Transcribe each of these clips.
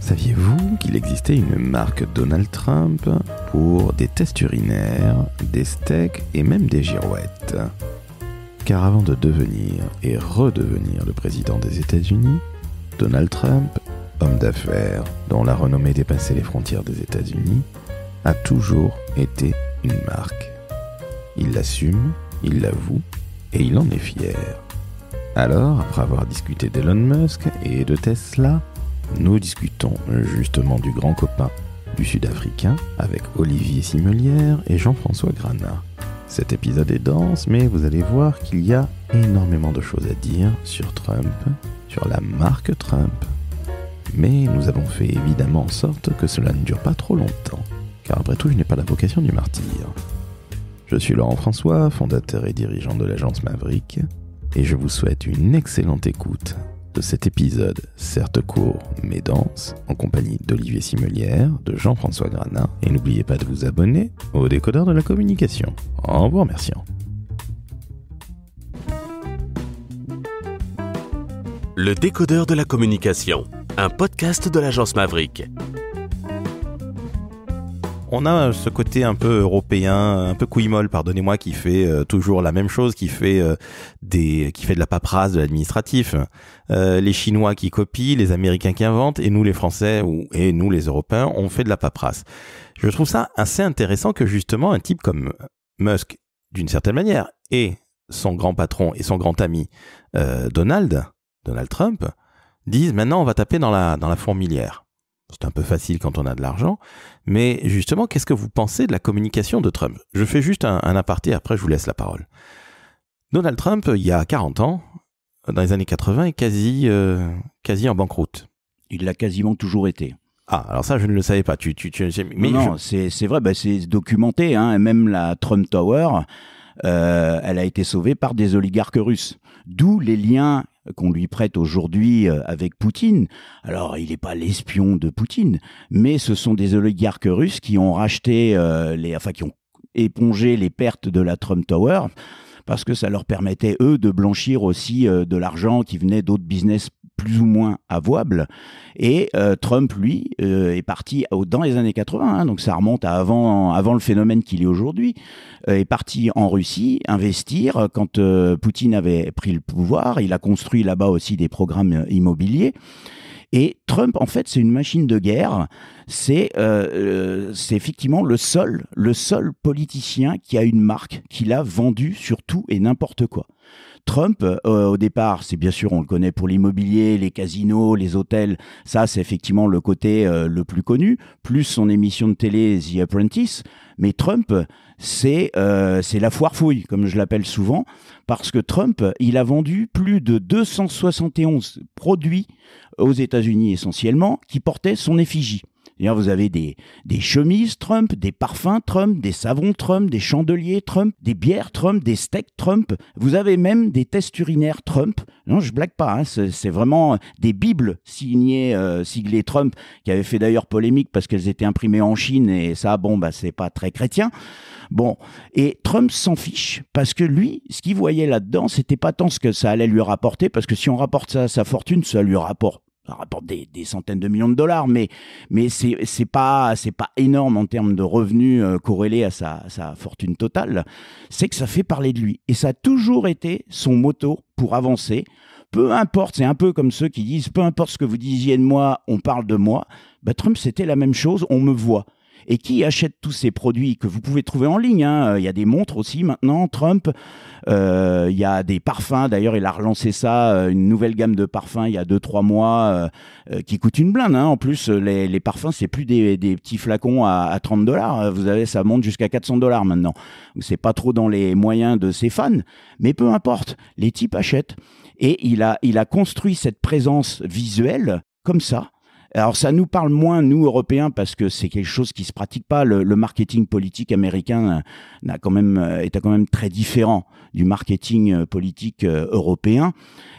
Saviez-vous qu'il existait une marque Donald Trump pour des tests urinaires, des steaks et même des girouettes? Car avant de devenir et redevenir le président des États-Unis, Donald Trump, homme d'affaires dont la renommée dépassait les frontières des États-Unis, a toujours été une marque. Il l'assume, il l'avoue et il en est fier. Alors, après avoir discuté d'Elon Musk et de Tesla, nous discutons justement du grand copain du Sud-Africain avec Olivier Simelière et Jean-François Granat. Cet épisode est dense, mais vous allez voir qu'il y a énormément de choses à dire sur Trump, sur la marque Trump. Mais nous avons fait évidemment en sorte que cela ne dure pas trop longtemps, car après tout, je n'ai pas la vocation du martyr. Je suis Laurent François, fondateur et dirigeant de l'agence Maverick, et je vous souhaite une excellente écoute de cet épisode, certes court mais dense, en compagnie d'Olivier Simelière, de Jean-François Granat, et n'oubliez pas de vous abonner au décodeur de la communication, en vous remerciant. Le décodeur de la communication, un podcast de l'agence Maverick. On a ce côté un peu européen, un peu couille-molle, pardonnez-moi, qui fait toujours la même chose, qui fait de la paperasse, de l'administratif. Les Chinois qui copient, les Américains qui inventent, et nous les Français et nous les Européens, on fait de la paperasse. Je trouve ça assez intéressant que justement un type comme Musk, d'une certaine manière, et son grand patron et son grand ami Donald Trump, disent maintenant on va taper dans la fourmilière. C'est un peu facile quand on a de l'argent, mais justement, qu'est-ce que vous pensez de la communication de Trump? Je fais juste un aparté, après je vous laisse la parole. Donald Trump, il y a 40 ans, dans les années 80, est quasi en banqueroute. Il l'a quasiment toujours été. Ah, alors ça, je ne le savais pas. Mais non, c'est vrai, c'est documenté, hein. Même la Trump Tower, elle a été sauvée par des oligarques russes. D'où les liens qu'on lui prête aujourd'hui avec Poutine. Alors, il n'est pas l'espion de Poutine, mais ce sont des oligarques russes qui ont racheté, qui ont épongé les pertes de la Trump Tower, parce que ça leur permettait, eux, de blanchir aussi de l'argent qui venait d'autres business plus ou moins avouables. Et Trump, lui, est parti dans les années 80, hein, donc ça remonte à avant le phénomène qu'il est aujourd'hui, est parti en Russie investir quand Poutine avait pris le pouvoir. Il a construit là-bas aussi des programmes immobiliers. Et Trump, en fait, c'est une machine de guerre. C'est effectivement le seul politicien qui a une marque qu'il a vendue sur tout et n'importe quoi. Trump, au départ, c'est bien sûr, on le connaît pour l'immobilier, les casinos, les hôtels. Ça, c'est effectivement le côté le plus connu, plus son émission de télé The Apprentice. Mais Trump, c'est la foire fouille, comme je l'appelle souvent, parce que Trump, il a vendu plus de 271 produits aux États-Unis essentiellement, qui portaient son effigie. D'ailleurs, vous avez des chemises Trump, des parfums Trump, des savons Trump, des chandeliers Trump, des bières Trump, des steaks Trump. Vous avez même des tests urinaires Trump. Non, je blague pas, hein, c'est vraiment des bibles siglées Trump, qui avaient fait d'ailleurs polémique parce qu'elles étaient imprimées en Chine, et ça, c'est pas très chrétien. Bon, et Trump s'en fiche, parce que lui, ce qu'il voyait là-dedans, c'était pas tant ce que ça allait lui rapporter, parce que si on rapporte ça à sa fortune, ça rapporte des centaines de millions de dollars, mais c'est pas énorme en termes de revenus corrélés à sa fortune totale. C'est que ça fait parler de lui, et ça a toujours été son motto pour avancer. Peu importe, c'est un peu comme ceux qui disent peu importe ce que vous disiez de moi, on parle de moi. Trump, c'était la même chose, on me voit. Et qui achète tous ces produits que vous pouvez trouver en ligne, hein. Il y a des montres aussi maintenant, Trump. Il y a des parfums. D'ailleurs, il a relancé ça, une nouvelle gamme de parfums il y a 2-3 mois qui coûte une blinde, hein. En plus, les parfums, c'est plus des petits flacons à $30. Vous avez, ça monte jusqu'à $400 maintenant. Donc, c'est pas trop dans les moyens de ses fans. Mais peu importe, les types achètent. Et il a construit cette présence visuelle comme ça. Alors ça nous parle moins, nous Européens, parce que c'est quelque chose qui se pratique pas. Le marketing politique américain était quand même très différent du marketing politique européen.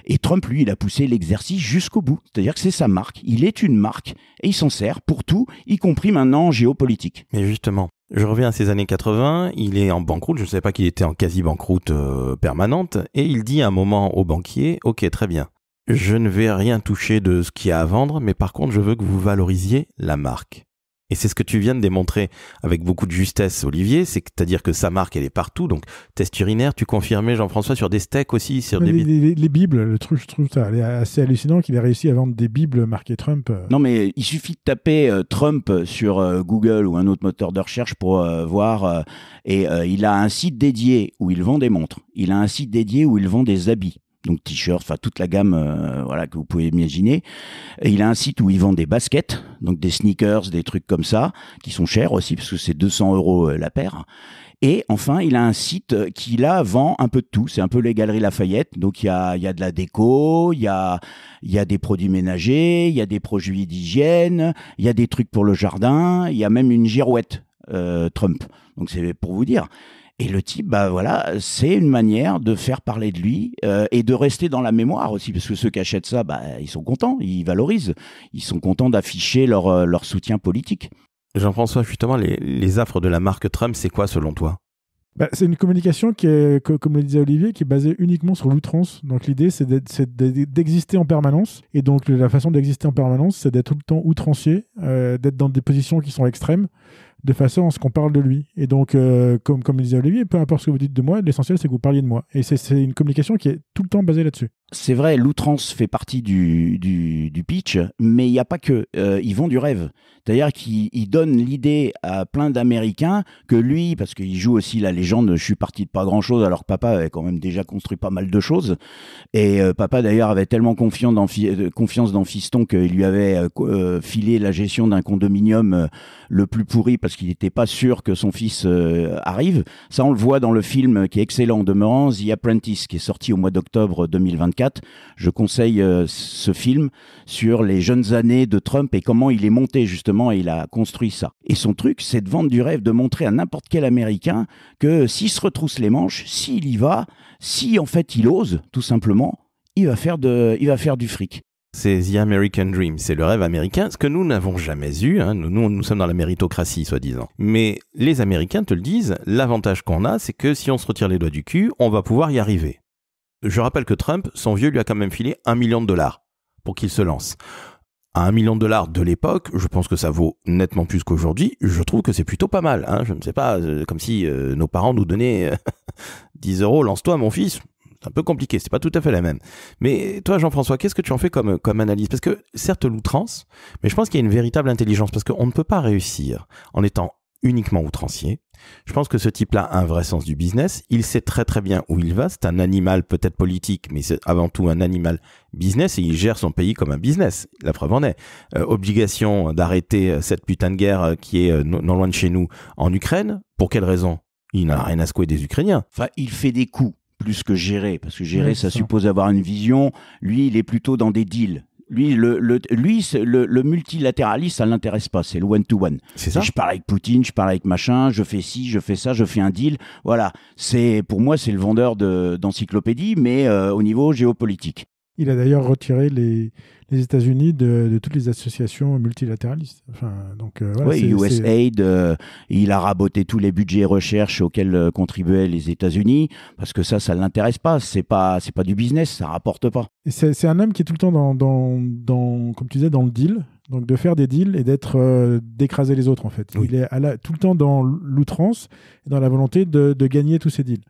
Et Trump, lui, il a poussé l'exercice jusqu'au bout. C'est-à-dire que c'est sa marque. Il est une marque et il s'en sert pour tout, y compris maintenant en géopolitique. Mais justement, je reviens à ces années 80, il est en banqueroute, je ne savais pas qu'il était en quasi-banqueroute permanente, et il dit à un moment au banquier, « Ok, très bien, je ne vais rien toucher de ce qu'il y a à vendre, mais par contre, je veux que vous valorisiez la marque. Et c'est ce que tu viens de démontrer avec beaucoup de justesse, Olivier, c'est-à-dire que sa marque, elle est partout. Donc, test urinaire, tu confirmais, Jean-François, sur des steaks aussi, sur des... Les bibles, le truc, je trouve ça assez hallucinant qu'il ait réussi à vendre des bibles marquées Trump. Non, mais il suffit de taper Trump sur Google ou un autre moteur de recherche pour voir. Il a un site dédié où il vend des montres. Il a un site dédié où il vend des habits. Donc t-shirts, enfin toute la gamme que vous pouvez imaginer. Et il a un site où il vend des baskets, donc des sneakers, des trucs comme ça, qui sont chers aussi, parce que c'est 200 € la paire. Et enfin, il a un site qui là vend un peu de tout. C'est un peu les Galeries Lafayette. Donc il y a de la déco, il y a des produits ménagers, il y a des produits d'hygiène, il y a des trucs pour le jardin, il y a même une girouette Trump. Donc c'est pour vous dire. Et le type, c'est une manière de faire parler de lui et de rester dans la mémoire aussi, parce que ceux qui achètent ça, ils sont contents, ils valorisent, ils sont contents d'afficher leur soutien politique. Jean-François, justement, les affres de la marque Trump, c'est quoi selon toi ? C'est une communication qui est, comme le disait Olivier, qui est basée uniquement sur l'outrance. Donc l'idée, c'est d'exister en permanence. Et donc la façon d'exister en permanence, c'est d'être tout le temps outrancier, d'être dans des positions qui sont extrêmes, de façon à ce qu'on parle de lui. Et donc, comme le disait Olivier, peu importe ce que vous dites de moi, l'essentiel, c'est que vous parliez de moi. Et c'est une communication qui est tout le temps basée là-dessus. C'est vrai, l'outrance fait partie du pitch, mais il n'y a pas que. Ils vendent du rêve. C'est-à-dire qu'il donne l'idée à plein d'Américains que lui, parce qu'il joue aussi la légende, je suis parti de pas grand-chose, alors que papa avait quand même déjà construit pas mal de choses. Et papa, d'ailleurs, avait tellement confiance dans Fiston qu'il lui avait filé la gestion d'un condominium le plus pourri parce qu'il n'était pas sûr que son fils arrive. Ça, on le voit dans le film qui est excellent en demeurant, The Apprentice, qui est sorti au mois d'octobre 2024. Je conseille ce film sur les jeunes années de Trump et comment il est monté justement et il a construit ça. Et son truc, c'est de vendre du rêve, de montrer à n'importe quel Américain que s'il se retrousse les manches, s'il y va, si en fait il ose, tout simplement, il va faire du fric. C'est The American Dream, c'est le rêve américain, ce que nous n'avons jamais eu, hein. Nous sommes dans la méritocratie, soi-disant. Mais les Américains te le disent, l'avantage qu'on a, c'est que si on se retire les doigts du cul, on va pouvoir y arriver. Je rappelle que Trump, son vieux lui a quand même filé $1 million pour qu'il se lance. À $1 million de l'époque, je pense que ça vaut nettement plus qu'aujourd'hui. Je trouve que c'est plutôt pas mal, hein. Je ne sais pas, comme si nos parents nous donnaient 10 €, lance-toi mon fils. C'est un peu compliqué, c'est pas tout à fait la même. Mais toi, Jean-François, qu'est-ce que tu en fais comme analyse ? Parce que certes l'outrance, mais je pense qu'il y a une véritable intelligence, parce qu'on ne peut pas réussir en étant uniquement outrancier. Je pense que ce type-là a un vrai sens du business. Il sait très très bien où il va. C'est un animal peut-être politique, mais c'est avant tout un animal business et il gère son pays comme un business. La preuve en est. Obligation d'arrêter cette putain de guerre qui est non loin de chez nous en Ukraine. Pour quelle raison ? Il n'a rien à secouer des Ukrainiens. Enfin, il fait des coups plus que gérer, parce que gérer, ça suppose avoir une vision. Lui, il est plutôt dans des deals. Lui, le multilatéralisme, ça ne l'intéresse pas. C'est le one-to-one. C'est ça. Je parle avec Poutine, je parle avec machin, je fais ci, je fais ça, je fais un deal. Voilà. Pour moi, c'est le vendeur d'encyclopédie, mais au niveau géopolitique. Il a d'ailleurs retiré les États-Unis de toutes les associations multilatéralistes. Enfin, donc, voilà, oui, USAID, il a raboté tous les budgets recherche auxquels contribuaient les États-Unis, parce que ça ne l'intéresse pas. C'est pas du business, ça rapporte pas. Et c'est un homme qui est tout le temps dans comme tu disais, dans le deal. Donc de faire des deals et d'écraser les autres en fait. Oui. Il est tout le temps dans l'outrance et dans la volonté de gagner tous ces deals.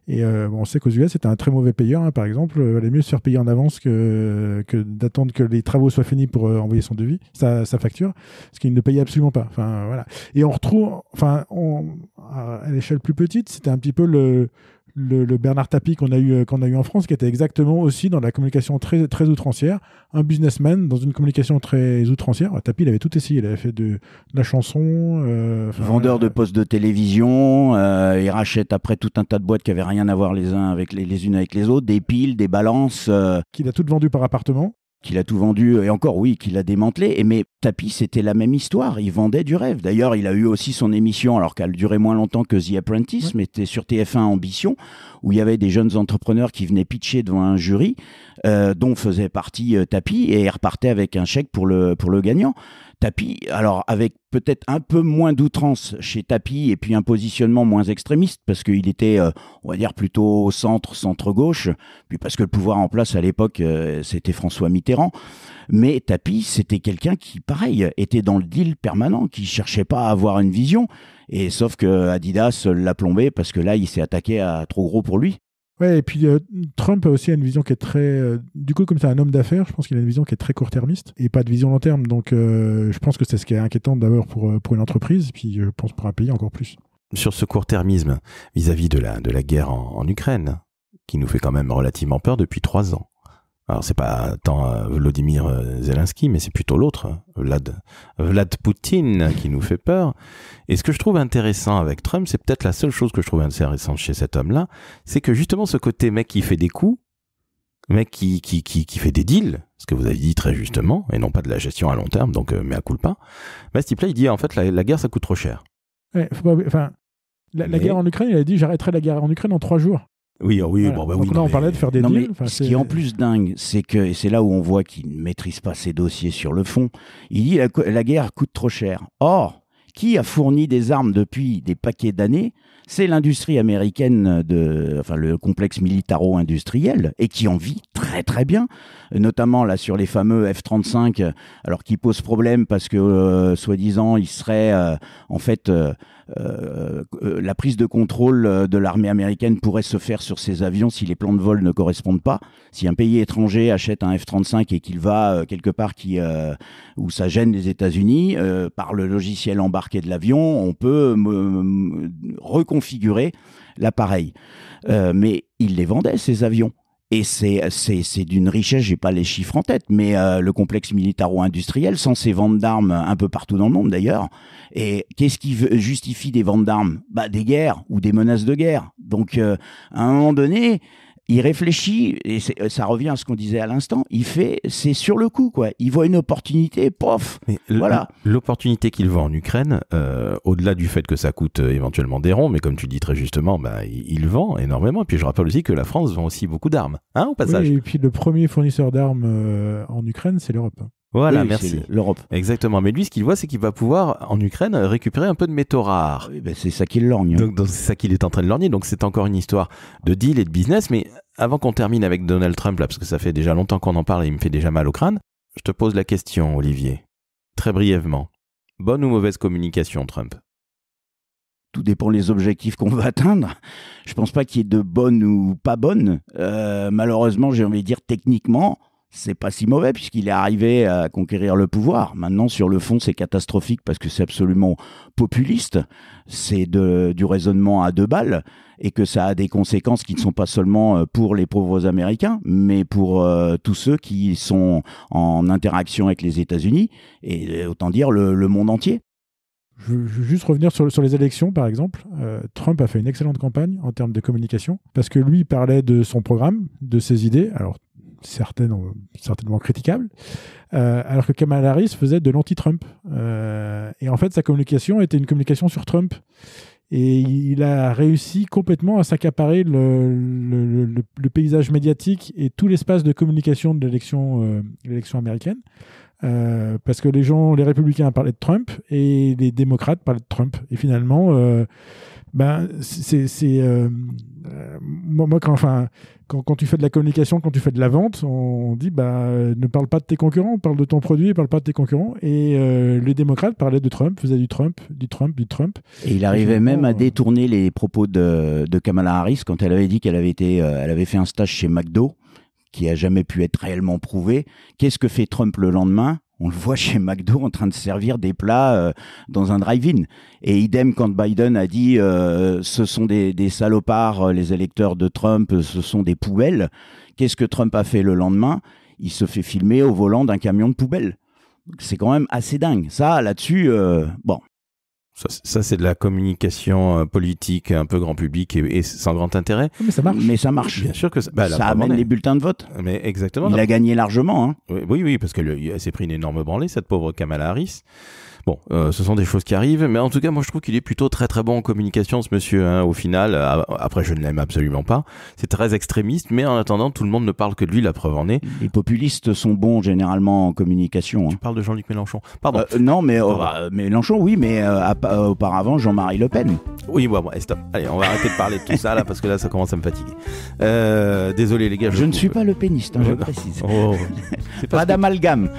Et on sait qu'aux US c'était un très mauvais payeur, hein, par exemple. Il valait mieux se faire payer en avance que d'attendre que les travaux soient finis pour envoyer son devis, sa facture, parce qu'il ne payait absolument pas. Enfin voilà. Et on retrouve, à l'échelle plus petite, c'était un petit peu le Bernard Tapie qu'on a eu en France, qui était exactement aussi dans la communication très, très outrancière, un businessman dans une communication très outrancière. Tapie, il avait tout essayé, il avait fait de la chanson. Vendeur de postes de télévision, il rachète après tout un tas de boîtes qui n'avaient rien à voir les unes avec les autres, des piles, des balances. Qu'il a toutes vendues par appartement. Qu'il a tout vendu, et encore oui, qu'il a démantelé. Mais Tapie, c'était la même histoire, il vendait du rêve. D'ailleurs, il a eu aussi son émission, alors qu'elle durait moins longtemps que The Apprentice, mais c'était sur TF1 Ambition, où il y avait des jeunes entrepreneurs qui venaient pitcher devant un jury, dont faisait partie Tapie, et il repartait avec un chèque pour le gagnant. Tapi, alors avec peut-être un peu moins d'outrance chez Tapi et puis un positionnement moins extrémiste parce qu'il était, on va dire, plutôt au centre-gauche, puis parce que le pouvoir en place à l'époque, c'était François Mitterrand. Mais Tapi, c'était quelqu'un qui, pareil, était dans le deal permanent, qui cherchait pas à avoir une vision. Et sauf que Adidas l'a plombé parce que là, il s'est attaqué à trop gros pour lui. Ouais, et puis Trump a aussi une vision qui est très... du coup, comme c'est un homme d'affaires, je pense qu'il a une vision qui est très court-termiste et pas de vision long terme. Donc, je pense que c'est ce qui est inquiétant d'abord pour une entreprise, puis je pense pour un pays encore plus. Sur ce court-termisme vis-à-vis de la guerre en Ukraine, qui nous fait quand même relativement peur depuis 3 ans. Alors, c'est pas tant Volodymyr Zelensky, mais c'est plutôt l'autre, Vlad Poutine, qui nous fait peur. Et ce que je trouve intéressant avec Trump, c'est peut-être la seule chose que je trouve intéressante chez cet homme-là, c'est que justement ce côté mec qui fait des coups, mec qui fait des deals, ce que vous avez dit très justement, et non pas de la gestion à long terme, donc mea culpa, ce type-là, il dit en fait la guerre, ça coûte trop cher. Ouais, la guerre en Ukraine, il a dit j'arrêterai la guerre en Ukraine en 3 jours. Oui, Voilà. bon, Donc là, on parlait de faire des deals. Ce qui est en plus dingue, c'est que, et c'est là où on voit qu'il ne maîtrise pas ses dossiers sur le fond, il dit la guerre coûte trop cher. Or, qui a fourni des armes depuis des paquets d'années? C'est l'industrie américaine, le complexe militaro-industriel, et qui en vit très très bien, notamment là sur les fameux F-35, alors qui posent problème parce que soi-disant il serait la prise de contrôle de l'armée américaine pourrait se faire sur ces avions si les plans de vol ne correspondent pas. Si un pays étranger achète un F-35 et qu'il va quelque part où ça gêne les États-Unis, par le logiciel embarqué de l'avion, on peut reconfigurer l'appareil. Mais il les vendait, ces avions. Et c'est d'une richesse, j'ai pas les chiffres en tête, mais le complexe militaro-industriel, censé vendre d'armes un peu partout dans le monde d'ailleurs. Et qu'est-ce qui justifie des ventes d'armes? Des guerres ou des menaces de guerre. Donc, à un moment donné, il réfléchit, et ça revient à ce qu'on disait à l'instant, c'est sur le coup, quoi. Il voit une opportunité, pof, voilà. L'opportunité qu'il voit en Ukraine, au-delà du fait que ça coûte éventuellement des ronds, mais comme tu dis très justement, il vend énormément. Et puis je rappelle aussi que la France vend aussi beaucoup d'armes, au passage. Oui, et puis le premier fournisseur d'armes en Ukraine, c'est l'Europe. Voilà, oui, merci. L'Europe. Exactement. Mais lui, ce qu'il voit, c'est qu'il va pouvoir, en Ukraine, récupérer un peu de métaux rares. Oui, c'est ça qu'il lorgne. Donc c'est ça qu'il est en train de lorgner. Donc c'est encore une histoire de deal et de business. Mais avant qu'on termine avec Donald Trump, là, parce que ça fait déjà longtemps qu'on en parle et il me fait déjà mal au crâne, je te pose la question, Olivier. Très brièvement. Bonne ou mauvaise communication, Trump? Tout dépend des objectifs qu'on va atteindre. Je pense pas qu'il y ait de bonnes ou pas bonnes. Malheureusement, j'ai envie de dire techniquement, c'est pas si mauvais puisqu'il est arrivé à conquérir le pouvoir. Maintenant, sur le fond, c'est catastrophique parce que c'est absolument populiste. C'est du raisonnement à 2 balles et que ça a des conséquences qui ne sont pas seulement pour les pauvres Américains, mais pour tous ceux qui sont en interaction avec les États-Unis et autant dire le monde entier. Je veux juste revenir sur les élections, par exemple. Trump a fait une excellente campagne en termes de communication parce que lui parlait de son programme, de ses idées. Alors, certainement critiquable, alors que Kamala Harris faisait de l'anti-Trump. Et en fait, sa communication était une communication sur Trump. Et il a réussi complètement à s'accaparer le paysage médiatique et tout l'espace de communication de l'élection américaine. Parce que les républicains parlaient de Trump et les démocrates parlaient de Trump. Et finalement, moi, quand tu fais de la communication, quand tu fais de la vente, on dit ne parle pas de tes concurrents, parle de ton produit, parle pas de tes concurrents. Et les démocrates parlaient de Trump, faisaient du Trump. Et il arrivait même à détourner les propos de Kamala Harris quand elle avait dit qu'elle avait fait un stage chez McDo, qui a jamais pu être réellement prouvé. Qu'est-ce que fait Trump le lendemain? On le voit chez McDo en train de servir des plats dans un drive-in. Et idem quand Biden a dit ce sont des salopards, les électeurs de Trump, ce sont des poubelles. Qu'est-ce que Trump a fait le lendemain? Il se fait filmer au volant d'un camion de poubelle. C'est quand même assez dingue. Ça, là-dessus, bon. Ça, c'est de la communication politique un peu grand public et sans grand intérêt. Mais ça marche. Mais ça marche. Bien sûr que ça, Ça amène les bulletins de vote. Mais exactement. Il a gagné largement. Hein. Oui, parce qu'elle s'est pris une énorme branlée, cette pauvre Kamala Harris. Bon, ce sont des choses qui arrivent, mais en tout cas, moi, je trouve qu'il est plutôt très très bon en communication, ce monsieur, hein, au final. Après, je ne l'aime absolument pas. C'est très extrémiste, mais en attendant, tout le monde ne parle que de lui, la preuve en est. Les populistes sont bons généralement en communication. Tu parles de Jean-Luc Mélenchon. Pardon. Non, mais Mélenchon, oui, mais auparavant, Jean-Marie Le Pen. Oui, bon, stop. Allez, on va arrêter de parler de tout ça, là, parce que là, ça commence à me fatiguer. Désolé, les gars. Je ne suis pas le péniste, hein, je précise. Oh, c'est pas d'amalgame.